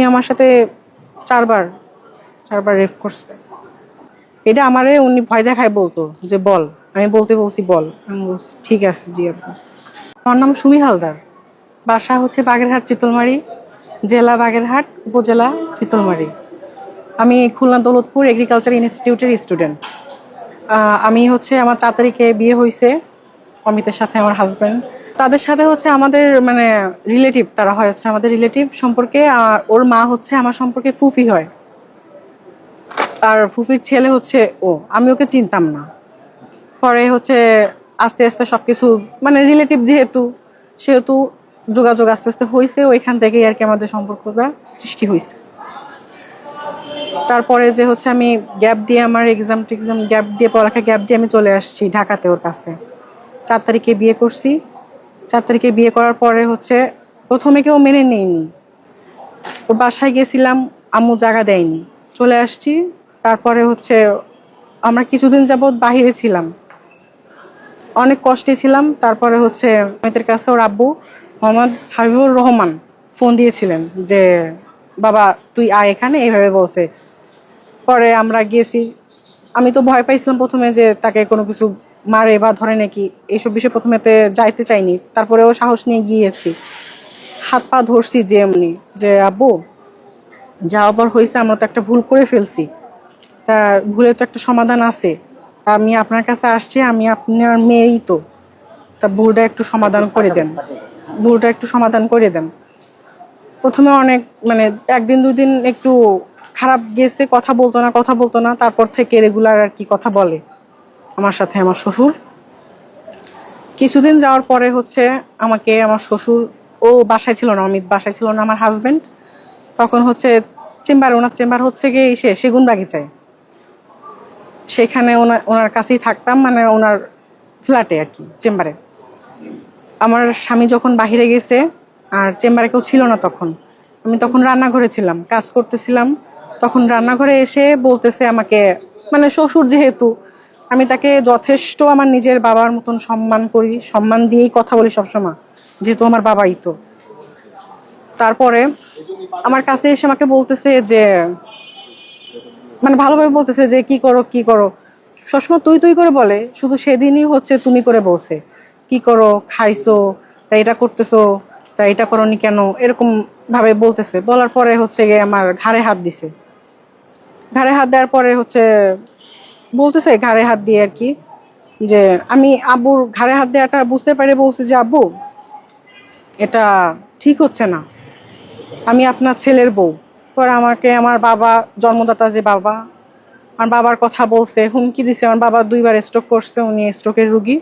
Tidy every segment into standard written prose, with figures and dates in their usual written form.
আমার সাথে চারবার চারবার রেপ করছে। এটা আমারে উনি ভয় দেখায় বলতো যে বল, আমি বলছি বল, আমি বলছি ঠিক আছে জি আপু। আমার নাম সুমি হালদার, বাসা হচ্ছে বাগেরহাট চিতলমারি, জেলা বাগেরহাট, উপজেলা চিতলমারি। আমি খুলনা দৌলতপুর এগ্রিকালচার ইনস্টিটিউটের স্টুডেন্ট। আমি হচ্ছে আমার 4 তারিখে বিয়ে হয়েছে অমিতের সাথে, আমার হাজব্যান্ড। তাদের সাথে হচ্ছে আমাদের মানে রিলেটিভ, তারা হচ্ছে আমাদের রিলেটিভ সম্পর্কে। আর ওর মা হচ্ছে আমার সম্পর্কে ফুফি হয়, আর ফুফির ছেলে হচ্ছে ও। আমি ওকে চিনতাম না, পরে হচ্ছে আস্তে আস্তে সবকিছু মানে রিলেটিভ যেহেতু সেহেতু যোগাযোগ আস্তে আস্তে হয়েছে, ওইখান থেকেই আর কি আমাদের সম্পর্কটা সৃষ্টি হয়েছে। তারপরে যে হচ্ছে আমি গ্যাপ দিয়ে আমার এক্সাম গ্যাপ দিয়ে পড়ালেখা গ্যাপ দিয়ে আমি চলে আসছি ঢাকাতে ওর কাছে। 4 তারিখে বিয়ে করছি। 4 তারিখে বিয়ে করার পরে হচ্ছে প্রথমে কেউ মেনে নেয়নি, ওর বাসায় গেছিলাম, আম্মু জায়গা দেয়নি, চলে আসছি। তারপরে হচ্ছে আমরা কিছুদিন যাবৎ বাহিরে ছিলাম, অনেক কষ্টে ছিলাম। তারপরে হচ্ছে মেয়েদের কাছে ওর আব্বু মোহাম্মদ হাবিবুর রহমান ফোন দিয়েছিলেন যে বাবা তুই আয় এখানে, এইভাবে বলছে। পরে আমরা গেছি। আমি তো ভয় পাইছিলাম প্রথমে যে তাকে কোনো কিছু মারে বা ধরে নাকি, এইসব বিষয়ে প্রথমেতে যাইতে চাইনি। তারপরেও সাহস নিয়ে গিয়েছি, হাত পা ধরছি যে এমনি যে আব্বু যা আবার হয়েছে, আমরা তো একটা ভুল করে ফেলছি, তা ভুলে তো একটা সমাধান আছে, আমি আপনার কাছে আসছি, আমি আপনার মেয়েই তো, তা ভুলটা একটু সমাধান করে দেন, ভুলটা একটু সমাধান করে দেন। প্রথমে অনেক মানে 1 দিন 2 দিন একটু খারাপ গেছে, কথা বলতো না। তারপর থেকে রেগুলার আর কি কথা বলে আমার সাথে আমার শ্বশুর। কিছুদিন যাওয়ার পরে হচ্ছে আমাকে আমার শ্বশুর, ও বাসায় ছিল না, অমিত বাসায় ছিল না, আমার হাজবেন্ড তখন হচ্ছে ওনার চেম্বার হচ্ছে গিয়ে সেগুন বাগিচায়, সেখানে ওনার কাছেই থাকতাম, মানে ওনার ফ্ল্যাটে আর কি, চেম্বারে। আমার স্বামী যখন বাহিরে গেছে আর চেম্বারে কেউ ছিল না, তখন আমি রান্নাঘরে ছিলাম, কাজ করতেছিলাম। তখন রান্নাঘরে এসে বলতেছে আমাকে, মানে শ্বশুর যেহেতু, আমি তাকে যথেষ্ট আমার নিজের বাবার মতন সম্মান করি, সম্মান দিয়েই কথা বলি সবসময়, যেহেতু আমার বাবাই তো। তারপরে আমার কাছে এসে আমাকে বলতেছে যে মানে ভালোভাবে বলতেছে যে কি করো, সবসময় তুই তুই করে বলে, শুধু সেদিনই হচ্ছে তুমি করে বলছে, কি করো, খাইছো, তা এটা করতেছো, তা এটা করোনি কেন, এরকম ভাবে বলতেছে। বলার পরে হচ্ছে গিয়ে আমার ঘাড়ে হাত দিছে। ঘাড়ে হাত দেওয়ার পরে হচ্ছে বলতেছে, ঘাড়ে হাত দিয়ে আর কি, যে আমি আব্বুর ঘাড়ে হাত দেওয়াটা বুঝতে পারে বলছি যে আব্বু এটা ঠিক হচ্ছে না, আমি আপনার ছেলের বউ। পরে আমাকে আমার বাবা, জন্মদাতা যে বাবা, আমার বাবার কথা বলছে, হুমকি দিছে। আমার বাবা 2বার স্ট্রোক করছে, উনি স্ট্রোকের রুগী।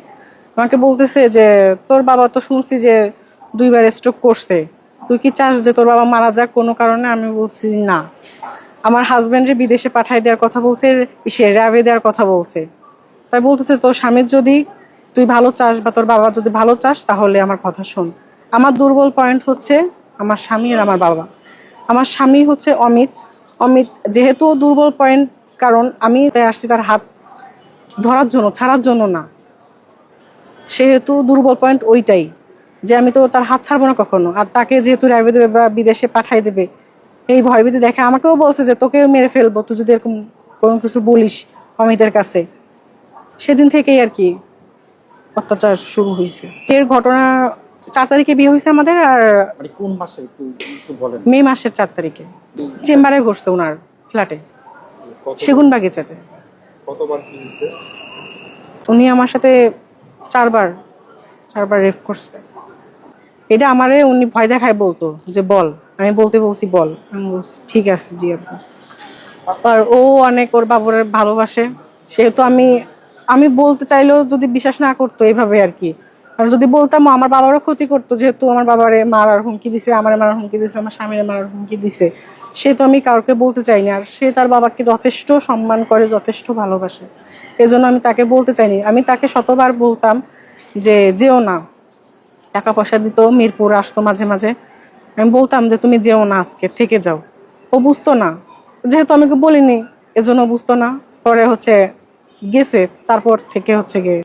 আমাকে বলতেছে যে তোর বাবা তো শুনছি যে 2বার স্ট্রোক করছে, তুই কি চাস যে তোর বাবা মারা যাক কোনো কারণে? আমি বলছি না। আমার হাজবেন্ডের বিদেশে পাঠাই দেওয়ার কথা বলছে, র্যাবে দেওয়ার কথা বলছে। তাই বলতেছে তোর স্বামীর যদি তুই ভালো চাস বা তোর বাবা যদি ভালো চাস তাহলে আমার কথা শোন। আমার দুর্বল পয়েন্ট হচ্ছে আমার স্বামী আর আমার বাবা। আমার স্বামী হচ্ছে অমিত। অমিত যেহেতু দুর্বল পয়েন্ট, কারণ আমি তাই আসছি তার হাত ধরার জন্য, ছাড়ার জন্য না। সেহেতু দুর্বল পয়েন্ট ওইটাই, যে আমি তো তার হাত ছাড়বো না কখনো। আর তাকে যেহেতু র্যাবে দেবে বা বিদেশে পাঠাই দেবে, এই ভয়ভীতি দেখে আমাকেও বলছে যে তোকেও মেরে ফেলবো তুই যদি এরকম কোনো কিছু বলিস অমিতের কাছে। সেদিন থেকেই আর কি অত্যাচার শুরু হয়েছে। এর ঘটনা 4 তারিখে বিয়ে হয়েছে আমাদের। আর মানে কোন মাসে একটু বলেন? মে মাসের 4 তারিখে চেম্বারে ঘটছে, ওনার ফ্ল্যাটে, সেগুন বাগিচাতে। কতবার কি হয়েছে? উনি আমার সাথে চারবার রেপ করছে। এটা আমারে উনি ভয় দেখায় বলতো যে বল, আমি বলছি বল, আমি বলছি ঠিক আছে জি আপু। আর ও অনেক ওর বাবার ভালোবাসে, সেহেতু আমি বলতে চাইলেও যদি বিশ্বাস না করতো এইভাবে আর কি। আর যদি বলতাম আমার বাবারও ক্ষতি করতো, যেহেতু আমার বাবারে মারার হুমকি দিছে, আমার মারার হুমকি দিছে, আমার স্বামীর মারার হুমকি দিছে, সে তো আমি কাউকে বলতে চাইনি। আর সে তার বাবাকে যথেষ্ট সম্মান করে, যথেষ্ট ভালোবাসে, এজন্য আমি তাকে বলতে চাইনি। আমি তাকে শতবার বলতাম যে যেও না, টাকা পয়সা দিত, মিরপুর আসতো মাঝে মাঝে, আমি বলতাম যে তুমি যেও না, আজকে থেকে যাও। ও বুঝতো না, যেহেতু আমাকে বলিনি এজন্য বুঝতো না। পরে হচ্ছে গেছে, তারপর থেকে হচ্ছে গিয়ে